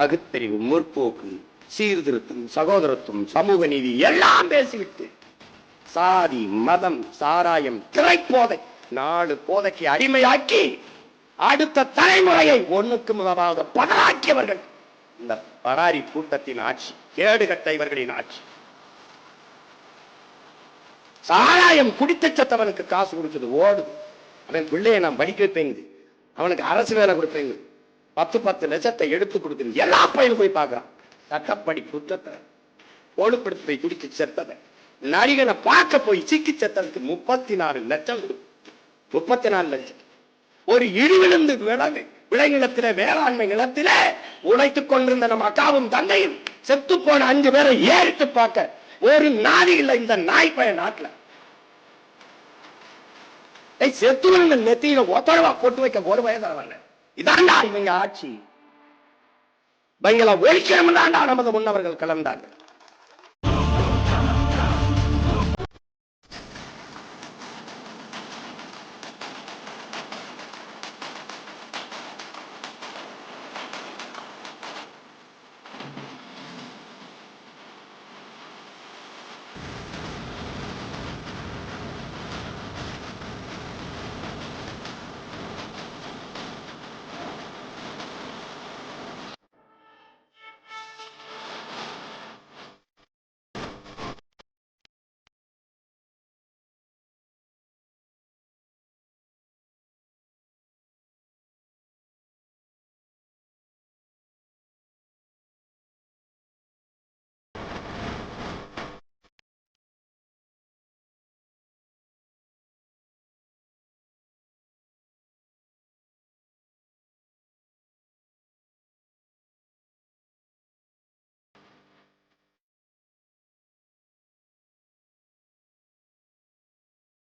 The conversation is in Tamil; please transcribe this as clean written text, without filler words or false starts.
பகுத்தறிவு, முற்போக்கு, சீர்திருத்தம், சகோதரத்துவம், சமூக நீதி எல்லாம் பேசிவிட்டு சாதி, மதம், சாராயம், திரைப்போதை, 4 போதைக்கு அடிமையாக்கி அடுத்த தலைமுறையை ஒண்ணுக்கு முதலாக பதறாக்கியவர்கள் இந்த பராரி கூட்டத்தின் ஆட்சி, கேடுகட்ட இவர்களின் ஆட்சி. சாராயம் குடித்த சத்தவனுக்கு காசு கொடுத்தது ஓடுது. அவன் பிள்ளையை நான் படிக்க வைப்பேங்க, அவனுக்கு அரசு வேலை கொடுப்பேங்க, 10 லட்சத்தை எடுத்து கொடுத்து எல்லா பையனும் போய் பார்க்கிறான். சட்டப்படி குற்றத்தை ஒழுப்படுத்தி போய் குடிச்சு செத்தவன் நடிகனை பார்க்க போய் சிக்கி செத்ததுக்கு 34 லட்சம். 34 லட்சம். ஒரு இடிவிழுந்து விளைநிலத்தில, வேளாண்மை நிலத்தில உழைத்துக் கொண்டிருந்த நம்ம அக்காவும் தந்தையும் செத்து போன 5 பேரை ஏறிட்டு பார்க்க ஒரு நாதி இல்லை இந்த நாய் பய நாட்டுல. செத்துவங்க நெத்தியில ஒத்தரவா போட்டு வைக்க ஒரு வயதான இதாண்டா இவங்க ஆட்சி. இவங்களை ஒழிக்கணும் தாண்டா நமது முன்னவர்கள் கலந்தார்கள்.